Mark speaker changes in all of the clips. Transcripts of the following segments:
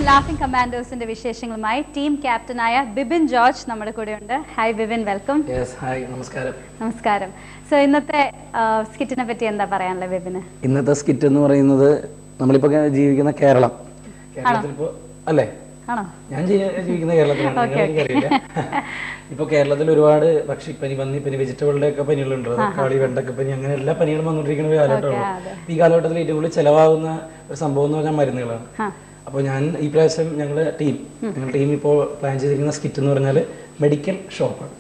Speaker 1: Laughing കമാൻഡോസിന്റെ വിശേഷങ്ങളുമായി team ക്യാപ്റ്റനായ Bibin George നമ്മുടെ കൂടെ ഉണ്ട്. Hi Bibin, welcome.
Speaker 2: നമസ്കാരം.
Speaker 1: നമസ്കാരം. സോ ഇന്നത്തെ സ്കിറ്റിനെ പറ്റി എന്താ പറയാനുള്ളത് ബിബിന്?
Speaker 2: ഇന്നത്തെ സ്കിറ്റ് എന്ന് പറയുന്നത് നമ്മളിപ്പോ ജീവിക്കുന്ന കേരളം, കേരളത്തിലിപ്പോ അല്ലേ? ഞാൻ ജീവിക്കുന്ന കേരളത്തിലാണ്. ഇപ്പൊ കേരളത്തിൽ ഒരുപാട് പക്ഷിപ്പനി, പന്നിപ്പനി, വെജിറ്റബിളിന്റെ ഒക്കെ പനികളുണ്ട്. തക്കാളി, വെണ്ടക്കപ്പനി, അങ്ങനെ എല്ലാ പനികളും വന്നുകൊണ്ടിരിക്കുന്ന ഒരു കാലഘട്ടമാണ്. ഈ കാലഘട്ടത്തിൽ ഏറ്റവും കൂടുതൽ ചെലവാകുന്ന ഒരു സംഭവം എന്ന് പറഞ്ഞാൽ മരുന്നുകളാണ്. അപ്പോൾ ഞാൻ ഈ പ്രാവശ്യം ഞങ്ങളുടെ ടീം ഇപ്പോൾ പ്ലാൻ ചെയ്തിരിക്കുന്ന സ്കിറ്റ് എന്ന് പറഞ്ഞാൽ മെഡിക്കൽ ഷോപ്പാണ്.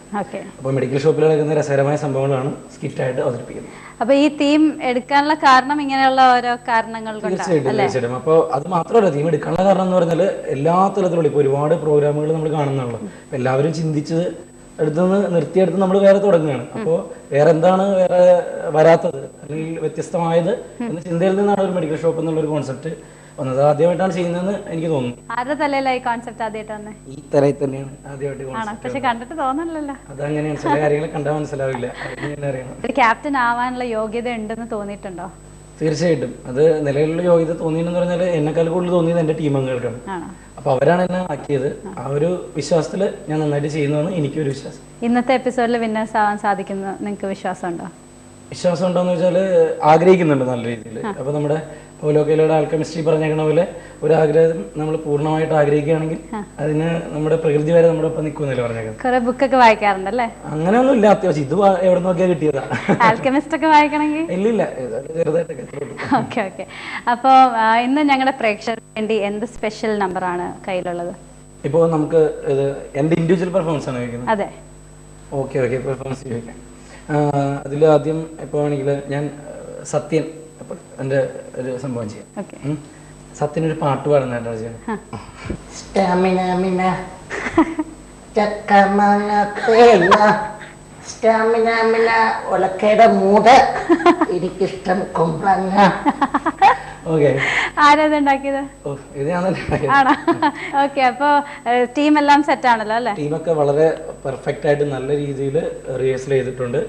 Speaker 2: അപ്പോൾ മെഡിക്കൽ ഷോപ്പിൽ നടക്കുന്ന രസകരമായ സംഭവങ്ങളാണ് സ്കിറ്റായിട്ട് അവതരിപ്പിക്കുന്നത്.
Speaker 1: അപ്പൊ ഈ തീം എടുക്കാനുള്ള കാരണം ഇങ്ങനെയുള്ള ഓരോ കാരണങ്ങൾ
Speaker 2: തീർച്ചയായിട്ടും. അപ്പോൾ അത് മാത്രമല്ല, തീം എടുക്കാനുള്ള കാരണം എന്ന് പറഞ്ഞാൽ എല്ലാ തലത്തിലുള്ള ഇപ്പോൾ ഒരുപാട് പ്രോഗ്രാമുകൾ നമ്മൾ കാണുന്നുള്ളൂ. അപ്പോൾ എല്ലാവരും ചിന്തിച്ചത് എടുത്തുനിന്ന് നിർത്തിയെടുത്ത് നമ്മൾ വേറെ തുടങ്ങുകയാണ്. അപ്പോൾ വേറെ എന്താണ് വേറെ വരാത്തത് അല്ലെങ്കിൽ വ്യത്യസ്തമായത് എന്ന ചിന്തയിൽ നിന്നാണ് ഒരു മെഡിക്കൽ ഷോപ്പ് എന്നുള്ളൊരു കോൺസെപ്റ്റ് വന്നത്. ആദ്യമായിട്ടാണ് ചെയ്യുന്നതെന്ന് എനിക്ക് തോന്നുന്നു.
Speaker 1: ആരുടെ തലയിലായി കോൺസെപ്റ്റ് ആദ്യമായിട്ടാണ്? ഈ
Speaker 2: തലയിൽ തന്നെയാണ് ആദ്യമായിട്ട്.
Speaker 1: പക്ഷെ കണ്ടിട്ട് തോന്നണല്ലോ.
Speaker 2: അതങ്ങനെയാണ്, ചില കാര്യങ്ങൾ കണ്ടാൽ മനസ്സിലാവില്ല.
Speaker 1: ഒരു ക്യാപ്റ്റൻ ആവാനുള്ള യോഗ്യത ഉണ്ടെന്ന് തോന്നിയിട്ടുണ്ടോ?
Speaker 2: തീർച്ചയായിട്ടും. അത് നിലവിലുള്ള യോഗ്യത തോന്നിയെന്ന് പറഞ്ഞാൽ എന്നെക്കാൾ കൂടുതൽ തോന്നിയത് എന്റെ ടീം അംഗങ്ങൾക്കാണ്. അപ്പൊ അവരാണ് എന്നെ ആക്കിയത്. ആ ഒരു വിശ്വാസത്തിൽ ഞാൻ നന്നായിട്ട് ചെയ്യുന്നതാണ് എനിക്കൊരു വിശ്വാസം.
Speaker 1: ഇന്നത്തെ എപ്പിസോഡിൽ വിന്നേഴ്സ് ആവാൻ സാധിക്കുന്ന നിങ്ങൾക്ക് വിശ്വാസം ഉണ്ടോ?
Speaker 2: വിശ്വാസം ഉണ്ടോന്ന് വെച്ചാൽ ആഗ്രഹിക്കുന്നുണ്ട് നല്ല രീതിയിൽ. അപ്പൊ നമ്മുടെ ഓലോക്കയിലൂടെ ആൽക്കെമിസ്ട്രി പറഞ്ഞേക്കണ പോലെ ഒരു ആഗ്രഹം നമ്മൾ പൂർണ്ണമായിട്ട് ആഗ്രഹിക്കുകയാണെങ്കിൽ അതിന് നമ്മുടെ പ്രകൃതി വരെ നമ്മുടെ ഒപ്പം നിൽക്കുന്നില്ല പറഞ്ഞേക്കുന്നത്.
Speaker 1: കുറെ ബുക്കൊക്കെ വായിക്കാറുണ്ടല്ലേ?
Speaker 2: അങ്ങനെയൊന്നും ഇല്ല, അത്യാവശ്യം ഇത് എവിടെ നോക്കിയാൽ കിട്ടിയതാ.
Speaker 1: ആൽക്കെമിസ്റ്റ് ഒക്കെ വായിക്കണമെങ്കിൽ
Speaker 2: ഇല്ലില്ല, ചെറുതായിട്ടൊക്കെ.
Speaker 1: Okay okay. അപ്പൊ ഇന്ന് ഞങ്ങളുടെ പ്രേക്ഷകർക്ക് വേണ്ടി എന്ത് സ്പെഷ്യൽ നമ്പർ ആണ് കയ്യിലുള്ളത്?
Speaker 2: ഇപ്പോ നമുക്ക് എന്റെ ഇൻഡിവിജ്വൽ പെർഫോമൻസ് ആണ് ചോദിക്കുന്നത്.
Speaker 1: അതെ,
Speaker 2: ഓക്കെ. പെർഫോമൻസ് ചോദിക്കാം. അതിൽ ആദ്യം ഇപ്പോൾ ആണെങ്കിൽ ഞാൻ സത്യൻ എന്റെ ഒരു സംഭവം ചെയ്യാം. സത്യനൊരു പാട്ട് പാടുന്ന
Speaker 3: ഒലക്കയുടെ മൂട് എനിക്കിഷ്ടം കുമ്പളങ്ങ.
Speaker 1: ഓക്കെ. അപ്പൊ ടീം എല്ലാം സെറ്റ് ആണല്ലോ അല്ലേ?
Speaker 2: ടീമൊക്കെ വളരെ പെർഫെക്റ്റ് ആയിട്ട് നല്ല രീതിയിൽ റിഹേഴ്സൽ ചെയ്തിട്ടുണ്ട്.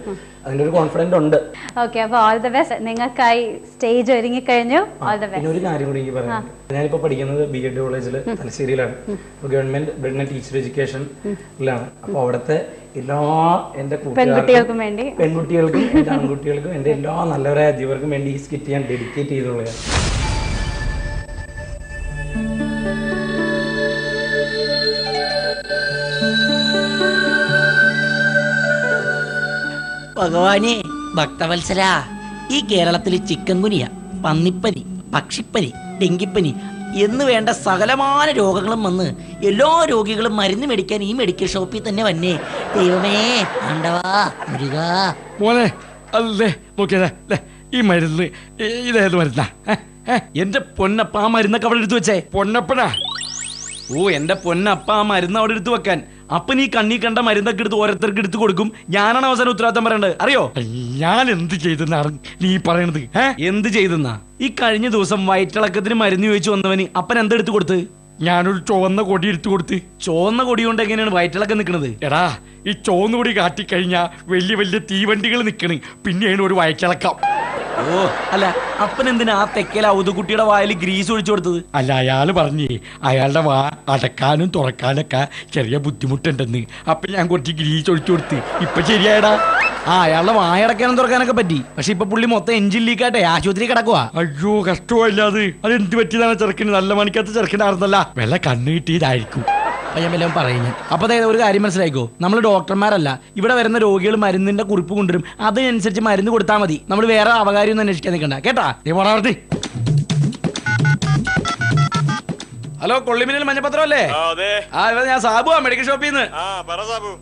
Speaker 2: അതിന്റെ ഒരു കോൺഫിഡൻസ് ഉണ്ട്.
Speaker 1: ഓക്കെ, അപ്പൊ ഓൾ ദി ബെസ്റ്റ്. നിങ്ങൾക്കായി സ്റ്റേജ് ഒരുങ്ങി കഴിഞ്ഞു. All the best.
Speaker 2: പിന്നെ ഒരു കാര്യം കൂടി എനിക്ക് പറയാം. ഞാനിപ്പോ പഠിക്കുന്നത് BEd കോളേജിൽ തലശ്ശേരിയിലാണ്. Government ബ്രിഡ്ന teacher എഡ്യൂക്കേഷനിലാണ്. അപ്പൊ അവിടുത്തെ എല്ലാ എന്റെ
Speaker 1: പെൺകുട്ടികൾക്കും വേണ്ടി,
Speaker 2: പെൺകുട്ടികൾക്കും എന്റെ ആൺകുട്ടികൾക്കും എന്റെ എല്ലാ നല്ലവരായ അധ്യാപകർക്കും വേണ്ടി ഈ സ്കിറ്റ് ഞാൻ ഡെഡിക്കേറ്റ് ചെയ്തുള്ളതാണ്.
Speaker 3: ഭഗവാനെ, ഭക്തവത്സല, ഈ കേരളത്തിൽ ചിക്കൻ ഗുനിയ, പന്നിപ്പനി, പക്ഷിപ്പനി, ഡെങ്കിപ്പനി എന്ന് വേണ്ട സകലമായ രോഗങ്ങളും വന്ന് എല്ലാ രോഗികളും മരുന്ന് മേടിക്കാൻ ഈ മെഡിക്കൽ ഷോപ്പിൽ തന്നെ വന്നേ. ദൈവമേ, ആണ്ടവാ, മുരുക
Speaker 4: മോനെ, അല്ലേ നോക്കിയതേ, ഈ മരുന്ന് ഇതേത് മരുന്നാ? എന്റെ പൊന്നപ്പ, ആ മരുന്നൊക്കെ അവിടെ എടുത്തു വെച്ചേ. പൊന്നപ്പനാ? ഓ, എന്റെ പൊന്നപ്പ, ആ മരുന്ന് അവിടെ എടുത്തു വെക്കാൻ. അപ്പൊ നീ കണ്ണി കണ്ട മരുന്നൊക്കെ എടുത്ത് ഓരോരുത്തർക്ക് എടുത്തു കൊടുക്കും. ഞാനാണ് അവസാനം ഉത്തരവാദിത്തം പറയേണ്ടത്, അറിയോ? ഞാൻ എന്ത് ചെയ്തെന്നാണ് നീ പറയണത്? എന്ത് ചെയ്തെന്നാ? ഈ കഴിഞ്ഞ ദിവസം വയറ്റിളക്കത്തിന് മരുന്ന് ചോദിച്ചു വന്നവന് അപ്പൻ എന്തെടുത്ത് കൊടുത്ത്? ഞാനൊരു ചുവന്ന കൊടി എടുത്തു കൊടുത്ത്. ചുവന്ന കൊടി കൊണ്ട് എങ്ങനെയാണ് വയറ്റിളക്കം നിൽക്കുന്നത്? എടാ, ഈ ചുവന്ന കൊടി കാട്ടിക്കഴിഞ്ഞാ വലിയ വലിയ തീവണ്ടികൾ നിൽക്കണേ, പിന്നെയാണ് ഒരു വയറ്റിളക്കം. ഓ, അല്ല, അപ്പൻ എന്തിനാ ആ തെക്കേല ഔതുകുട്ടിയുടെ വായിൽ ഗ്രീസ് ഒഴിച്ചു കൊടുത്തത്? അല്ല, അയാള് പറഞ്ഞേ അയാളുടെ വാ അടക്കാനും തുറക്കാനൊക്കെ ചെറിയ ബുദ്ധിമുട്ടുണ്ടെന്ന്. അപ്പൊ ഞാൻ കുറച്ച് ഗ്രീസ് ഒഴിച്ചു കൊടുത്ത്. ഇപ്പൊ ശരിയായടാ. അയാളുടെ വായ അടക്കാനും തുറക്കാനൊക്കെ പറ്റി. പക്ഷെ ഇപ്പൊ പുള്ളി മൊത്തം എഞ്ചിൻ ലീക്കാട്ടെ ആശുപത്രി കിടക്കുക. അയ്യോ, കഷ്ടമല്ലാതെ. അതെന്ത് പറ്റിയതാണ് ചെറുക്കിന്? നല്ല മണിക്കകത്ത് ചെറുക്കനായിരുന്നല്ല, വല്ല കണ്ണ് കിട്ടിയതായിരിക്കും. ഞാൻ വല്ലതും പറയുന്നത്. അപ്പൊ അതായത് ഒരു കാര്യം മനസ്സിലായിക്കോ, നമ്മൾ ഡോക്ടർമാരല്ല. ഇവിടെ വരുന്ന രോഗികൾ മരുന്നിന്റെ കുറിപ്പ് കൊണ്ടുവരും, അതിനനുസരിച്ച് മരുന്ന് കൊടുത്താൽ മതി. നമ്മൾ വേറെ അവകാര്യം ഒന്നും അന്വേഷിക്കാൻ നിൽക്കണ്ട, കേട്ടാ? ഹലോ, കൊള്ളിമിന്നൽ മഞ്ഞപ്പത്രം അല്ലേ? ഞാൻ സാബുവാ, മെഡിക്കൽ ഷോപ്പിൽ നിന്ന്.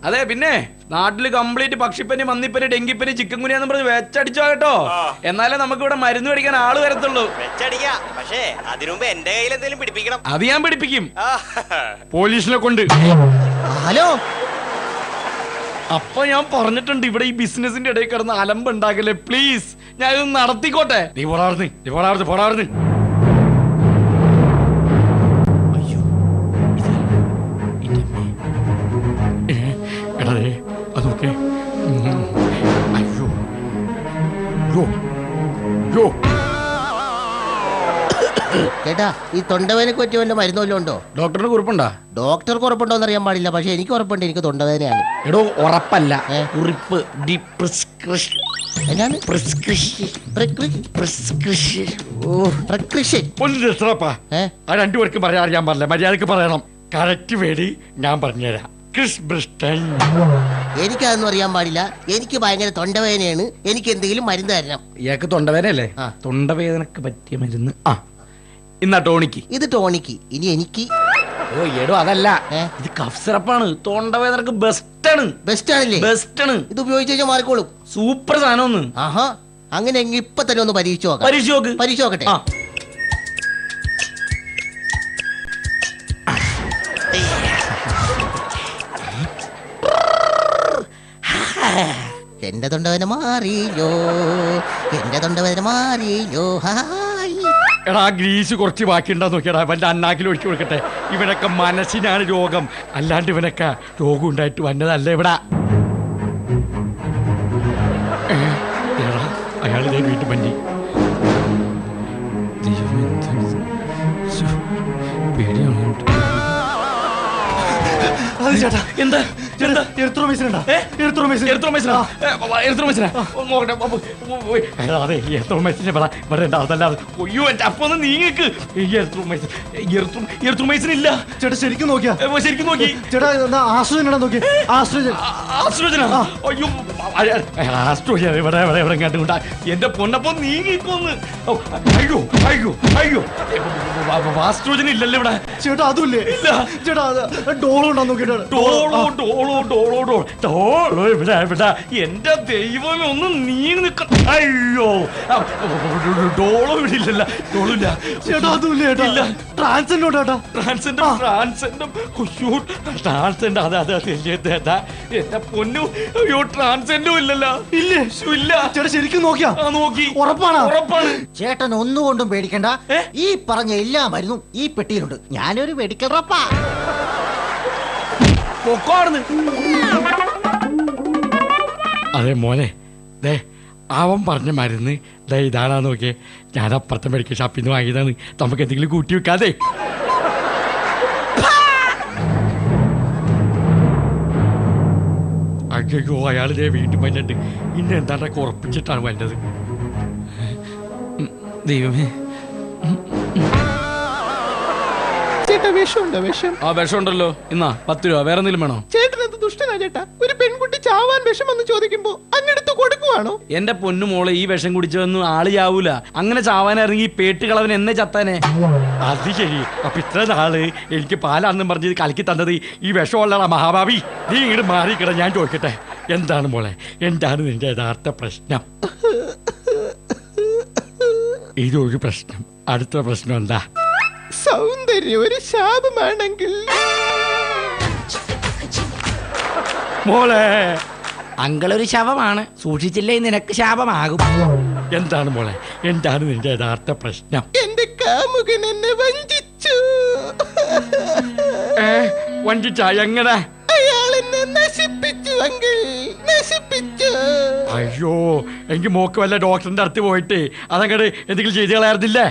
Speaker 4: അതെ, പിന്നെ നാട്ടില് കംപ്ലീറ്റ് പക്ഷിപ്പനി, മന്നിപ്പനി, ഡെങ്കിപ്പനി, ചിക്കൻ ഗുനിയാന്ന് പറഞ്ഞ് വെച്ചടിച്ചോ കേട്ടോ. എന്നാലേ നമുക്ക് ഇവിടെ മരുന്ന് മേടിക്കാൻ ആള് വരത്തുള്ളൂ. അത് ഞാൻ പിടിപ്പിക്കും, പോലീസിനെ കൊണ്ട്.
Speaker 3: ഹലോ,
Speaker 4: അപ്പൊ ഞാൻ പറഞ്ഞിട്ടുണ്ട്, ഇവിടെ ഈ ബിസിനസിന്റെ ഇടയിൽ കിടന്ന് അലമ്പ് ഉണ്ടാക്കല്ലേ പ്ലീസ്. ഞാൻ ഇത് നടത്തിക്കോട്ടെ. നീ പോടാർന്ന്. അതൊക്കെ
Speaker 3: കേട്ടാ,
Speaker 5: ഈ തൊണ്ടവേദനക്ക് പറ്റിയ വല്ല മരുന്ന് വല്ലതും ഉണ്ടോ?
Speaker 2: ഡോക്ടറിന് കുറിപ്പുണ്ടോ?
Speaker 5: ഡോക്ടർക്ക് ഉറപ്പുണ്ടോന്ന് അറിയാൻ പാടില്ല, പക്ഷെ എനിക്ക് ഉറപ്പുണ്ട്, എനിക്ക് തൊണ്ടവേദനയാണ്.
Speaker 2: എടോ ഉറപ്പല്ല,
Speaker 5: ഏ?
Speaker 2: കുറിപ്പ്. D prescription.
Speaker 5: എന്നാണ്?
Speaker 2: പ്രിസ്ക്രിപ്ഷൻ. പ്രിസ്ക്രിപ്ഷൻ. ഓ
Speaker 5: പ്രക്രിഷൻ.
Speaker 4: ഒന്ന് നിർത്തണപ്പാ.
Speaker 5: ഏ?
Speaker 4: ആ രണ്ടുപേർക്കും പറയാൻ അറിയാൻ പാടില്ല, മര്യാദക്ക് പറയണം. കറക്റ്റ് വേടി ഞാൻ പറഞ്ഞുതരാം. ക്രിസ് ബ്രിസ്റ്റൻ.
Speaker 5: എനിക്കതൊന്നും അറിയാൻ പാടില്ല, എനിക്ക് ഭയങ്കര തൊണ്ടവേദനയാണ്, എനിക്ക് എന്തെങ്കിലും മരുന്ന് തരണം.
Speaker 2: ഇയാൾക്ക് തൊണ്ടവേദനയല്ലേ?
Speaker 5: ആ.
Speaker 2: തൊണ്ടവേദനക്ക് പറ്റിയ മരുന്ന്. ആ, ഇന്നാ ടോണിക്ക്.
Speaker 5: ഇത് ടോണിക്ക്, ഇനി എനിക്ക്.
Speaker 2: ഓ എടോ അതല്ല,
Speaker 5: ഏ?
Speaker 2: ഇത് കഫ് സിറപ്പാണ്. തൊണ്ടവേദനക്ക് ബെസ്റ്റാണ്.
Speaker 5: ബെസ്റ്റ് ആണല്ലേ?
Speaker 2: ബെസ്റ്റാണ്.
Speaker 5: ഇത് ഉപയോഗിച്ച് കഴിഞ്ഞാൽ മാറിക്കോളും.
Speaker 2: സൂപ്പർ സാധനം ഒന്ന്.
Speaker 5: ആഹാ, അങ്ങനെ എങ്കിൽ ഇപ്പൊ തന്നെ ഒന്ന് പരീക്ഷിച്ചു നോക്കാം.
Speaker 2: പരീക്ഷ നോക്ക്.
Speaker 5: പരീക്ഷ നോക്കട്ടെ.
Speaker 2: ആ.
Speaker 5: എന്റെ തൊണ്ടവേദന മാറിയോ, എന്റെ തൊണ്ടവേദന മാറിയോ. ഹായ്.
Speaker 4: എടാ ആ ഗ്രീസ് കുറച്ച് ബാക്കിയുണ്ടോ നോക്കിയടാ, അവന്റെ അണ്ണാക്കിൽ ഒഴിച്ചു കൊടുക്കട്ടെ. ഇവനൊക്കെ മനസ്സിനാണ് രോഗം, അല്ലാണ്ട് ഇവനൊക്കെ രോഗം ഉണ്ടായിട്ട് വന്നതല്ല ഇവിടെ. എടാ അയാൾ ഇതേ വീട്ടിൽ പറ്റി.
Speaker 2: എന്താ എന്താ?
Speaker 4: അതെ അയ്യോ എന്റെ അപ്പൊ ഒന്ന് നീങ്ങക്ക്. ഇല്ല
Speaker 6: ചേട്ടാ ശരിക്കും നോക്കിയാ?
Speaker 4: ശരിക്കും നോക്കി
Speaker 6: ചേട്ടാ ആസ്ട്രോജൻ നോക്കി. ആസ്ട്രോജൻ.
Speaker 4: ആസ്ട്രോജനാ? അയ്യോ ആസ്ട്രോജൻ ഇവിടെ ഇവിടെ ഇവിടെ കേട്ടുകൊണ്ടാ എന്റെ പൊന്നപ്പോ നീങ്ങിക്കൊന്ന്. അയ്യോ അയ്യോ അയ്യോ ആസ്ട്രോജൻ ഇല്ലല്ലോ ഇവിടെ.
Speaker 6: ചേട്ടാ അതുമില്ലേ?
Speaker 4: ഇല്ല
Speaker 6: ചേട്ടാ ഡോളോ ഉണ്ടോ നോക്കിട്ട്.
Speaker 4: ഡോളോ ഡോളോ ഡോളോ ഡോളോ ഡോളോ ഇവിടെ ഇവിടെ എന്റെ ദൈവമേ ഒന്ന് നീങ്ങി നിക്ക. അയ്യോ ഡോളോ ഇവിടെ ഇല്ലല്ല. ഡോളോ ഇല്ല
Speaker 6: ചേട്ടാ അതുമില്ല. ചേട്ടാ ട്രാൻസെൻഡോ ചേട്ടാ?
Speaker 4: ട്രാൻസെൻഡം ട്രാൻസെൻഡം അയ്യോ ട്രാൻസെൻഡം അതെ അതെ അതെ എന്റെ പൊന്നു. അയ്യോ ട്രാൻസെൻഡും ഇല്ലല്ലോ.
Speaker 6: ഇല്ലേ?
Speaker 4: ഇല്ല
Speaker 6: ചേട്ടാ ശരിക്കും നോക്കിയാ?
Speaker 4: ആ നോക്കി.
Speaker 6: ഉറപ്പാണോ?
Speaker 4: ഉറപ്പാണ്.
Speaker 5: ചേട്ടൻ ഒന്നുകൊണ്ടും പേടിക്കണ്ട, ഈ പറഞ്ഞ എല്ലാ മരുന്നും ഈ പെട്ടിയിലുണ്ട്. ഞാനൊരു മെഡിക്കൽ റപ്പാ.
Speaker 4: അതെ മോനെ, ദേ അവൻ പറഞ്ഞ മരുന്ന് ദേ ഇതാണാ നോക്കിയേ. ഞാൻ അപ്പുറത്തെ മെഡിക്കൽ ഷാപ്പിൽ നിന്ന് വാങ്ങിയതാണ്. നമുക്ക് എന്തെങ്കിലും കൂട്ടി വെക്കാതെ. അയ്യോ അയാൾ ദേ വീട്ടിൽ വന്നിട്ട് ഇന്നെ എന്താണ്ടൊക്കെ ഉറപ്പിച്ചിട്ടാണ് വന്നത്.
Speaker 2: ദൈവമേ.
Speaker 6: ചേട്ടാ വിഷമുണ്ടോ? വിഷം?
Speaker 2: ആ വിഷം ഉണ്ടല്ലോ. ഇന്നാ 10 രൂപ. വേറെ എന്തെങ്കിലും വേണോ?
Speaker 6: ചേട്ടനത് ദുഷ്ടനാ ചേട്ടാ. ഒരു പെൺകുട്ടി ചാവാൻ വിഷമെന്ന് ചോദിക്കുമ്പോ അങ്ങെടുത്ത് കൊടുക്കുവാണോ?
Speaker 2: എന്റെ പൊന്നു മോളെ, ഈ വിഷം കുടിച്ചതൊന്നും ആള് ചാവൂല. അങ്ങനെ ചാവാനായിരുന്നെങ്കിൽ ഈ പേട്ട് കളവൻ എന്നെ ചത്താനെ.
Speaker 4: അത് ശരി. അപ്പൊ ഇത്ര നാള് എനിക്ക് പാലാണെന്നും പറഞ്ഞത് കലക്കി തന്നത് ഈ വിഷമുള്ളടാ മഹാഭാവി. നീ ഇങ്ങോട്ട് മാറിക്കിട. ഞാൻ ചോദിക്കട്ടെ, എന്താണ് മോളെ, എന്താണ് നിന്റെ യഥാർത്ഥ പ്രശ്നം? ഇതൊരു പ്രശ്നം. അടുത്ത പ്രശ്നം എന്താ?
Speaker 6: സൗന്ദര്യം ഒരു ശാപമാണെങ്കിൽ
Speaker 4: മോളെ
Speaker 3: അങ്കളൊരു ശവമാണ്, സൂക്ഷിച്ചില്ലേ നിനക്ക് ശാപമാകും.
Speaker 4: എന്താണ് മോളെ, എന്താണ് നിന്റെ യഥാർത്ഥ പ്രശ്നം?
Speaker 6: എന്റെ കാമുകൻ എന്നെ വഞ്ചിച്ചു.
Speaker 4: വഞ്ചിച്ച എങ്ങനെ?
Speaker 6: അയാൾ എന്നെ നശിപ്പിച്ചു അങ്കിൾ, നശിപ്പിച്ചു.
Speaker 4: അയ്യോ, എങ്കിൽ മോക്ക് വല്ല ഡോക്ടറിന്റെ അടുത്ത് പോയിട്ട് അതങ്ങട് എന്തെങ്കിലും ചെയ്ത് കളയായിരുന്നില്ലേ?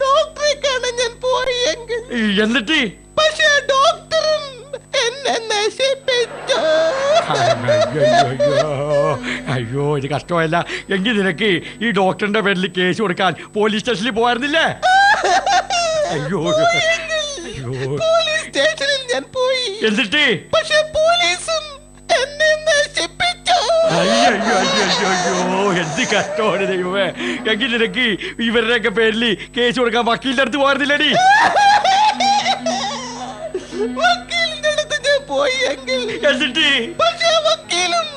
Speaker 6: ഡോക്ടറെ കാണാൻ ഞാൻ പോയി അങ്കിൾ.
Speaker 4: എന്നിട്ട്
Speaker 6: പക്ഷേ ഡോക്ടറും എന്നെ നശിപ്പിച്ചു.
Speaker 4: അയ്യോ ഇത് കഷ്ടമല്ല. എങ്കിൽ നിനക്ക് ഈ ഡോക്ടറിന്റെ പേരിൽ കേസ് കൊടുക്കാൻ പോലീസ് സ്റ്റേഷനിൽ പോയിരുന്നില്ലേ? അയ്യോ അയ്യോ.
Speaker 6: പോലീസ് സ്റ്റേഷനിൽ ഞാൻ പോയി.
Speaker 4: എന്നിട്ട്
Speaker 6: പക്ഷേ പോലീസും എന്നെ നശിപ്പിച്ചു.
Speaker 4: അയ്യോ എന്ത് കഷ്ടമാണ് ദൈവമേ. എങ്കിൽ നിനക്ക് ഇവരുടെയൊക്കെ പേരിൽ കേസ് കൊടുക്കാൻ വക്കീലിന്റെ അടുത്ത് പോയിരുന്നില്ലടി?
Speaker 6: വക്കീലിന്റെ അടുത്ത് ഞാൻ പോയി എങ്കിൽ,
Speaker 4: എന്നിട്ട്
Speaker 6: പക്ഷേ വക്കീലും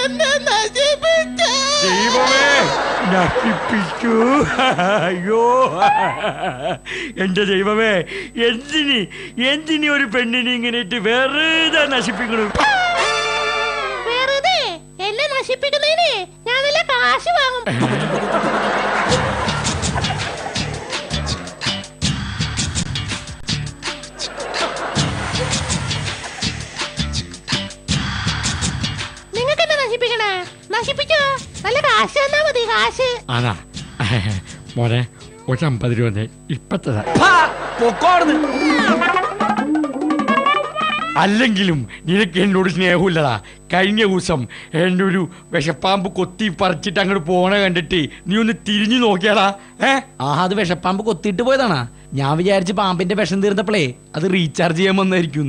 Speaker 6: എന്നെ നശിപ്പിച്ചു.
Speaker 4: ദൈവമേ നശിപ്പിച്ചു. അയ്യോ എന്റെ ദൈവമേ, എന്തിനി ഒരു പെണ്ണിനെ ഇങ്ങനെ ഇട്ട് വെറുതെ നശിപ്പിക്കണു?
Speaker 7: വെറുതെ എന്നെ നശിപ്പിക്കുന്നതിന് ഞാൻ നല്ല കാശ് വാങ്ങും. നിങ്ങൾക്ക് എന്നെ നശിപ്പിക്കണേ? നശിപ്പിച്ചോ, നല്ല കാശ് തന്നാ മതി. കാശ്
Speaker 4: അതാ മോനെ, ഒരു 50 രൂപ ഇപ്പൊ തരാം. ഹാ, പൊക്കോർന്ന്. അല്ലെങ്കിലും നിനക്ക് എന്നോട് സ്നേഹമില്ലടാ. കഴിഞ്ഞ ദിവസം എന്നെ ഒരു വിഷപ്പാമ്പ് കൊത്തി പറിച്ചിട്ട് അങ്ങോട്ട് പോണ കണ്ടിട്ട് നീ ഒന്ന് തിരിഞ്ഞു നോക്കിയാടാ. അത് വിഷപ്പാമ്പ് കൊത്തിയിട്ട് പോയതാണാ. ഞാൻ വിചാരിച്ച് പാമ്പിന്റെ വിഷം തീർന്നപ്പോഴേ അത് റീചാർജ് ചെയ്യാൻ വന്നായിരിക്കും.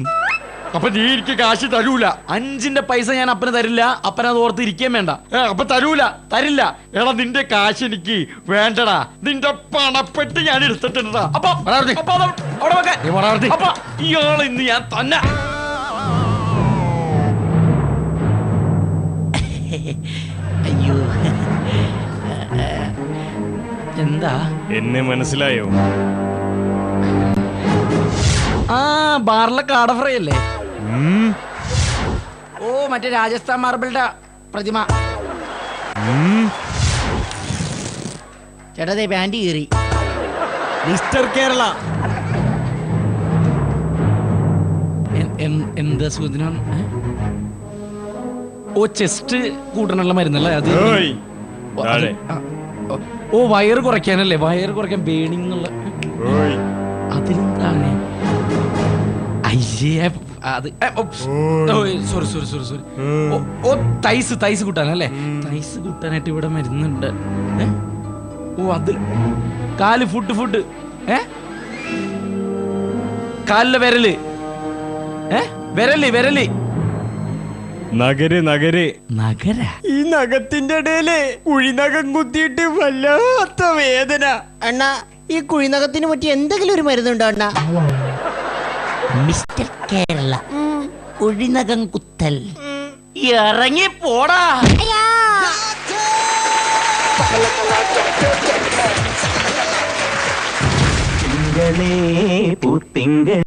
Speaker 4: അപ്പൊ നീ എനിക്ക് കാശ് തരൂല. 5 പൈസ ഞാൻ അപ്പന് തരില്ല. അപ്പന അത് ഓർത്ത് ഇരിക്കാൻ വേണ്ട. അപ്പൊ തരൂല, തരില്ല. എടാ നിന്റെ കാശ് എനിക്ക് വേണ്ടടാ. നിന്റെ പണപ്പെട്ടി ഞാൻ എടുത്തിട്ടുണ്ടാ. അപ്പൊ ഇയാള് ഇന്ന് ഞാൻ തന്നെ.
Speaker 3: അയ്യോ, എന്താ?
Speaker 8: എന്നെ മനസ്സിലായോ?
Speaker 3: ആ, ബാറിലെ കാട ഫ്രൈ അല്ലേ? ഓ, മറ്റേ രാജസ്ഥാൻ മാർബിളുടെ പ്രതിമ. ചേട്ടാ, ദേ പാൻറ് കീറി.
Speaker 8: മിസ്റ്റർ കേരള,
Speaker 3: എന്താ സുഖത്തിനാണ്? ഓ, ചെസ്റ്റ് കൂട്ടണുള്ള മരുന്നല്ലേ അത്?
Speaker 8: ഓയ്, താഴെ.
Speaker 3: ഓ, വയറ് കുറയ്ക്കാനല്ലേ? വയറ് കുറയ്ക്കാൻ ബേണിംഗ് എന്നുള്ള
Speaker 8: ഓയ്,
Speaker 3: അതിലെന്താണ്? അയ്യേ, അത് സോറി സോറി സോറി സോറി. ഓ, തൈസ് കൂട്ടാനല്ലേ? തൈസ് കൂട്ടാനായിട്ട് ഇവിടെ മരുന്നുണ്ട്. ഓ, അത് കാല് ഫുഡ്. കാലിലെ വിരല്. വിരല്.
Speaker 8: നഗര്.
Speaker 3: നഗര.
Speaker 8: ഈ നഖത്തിന്റെ ഇടയില് കുഴിനകം കുത്തിയിട്ട് വല്ലാത്ത വേദന.
Speaker 5: അണ്ണാ, ഈ കുഴിനകത്തിന് പറ്റി എന്തെങ്കിലും ഒരു മരുന്നുണ്ടോ അണ്ണാ?
Speaker 3: മിസ്റ്റർ കേരള, കുഴിനകം കുത്തൽ. ഇറങ്ങി പോടാ.
Speaker 9: പൂത്തിങ്കളേ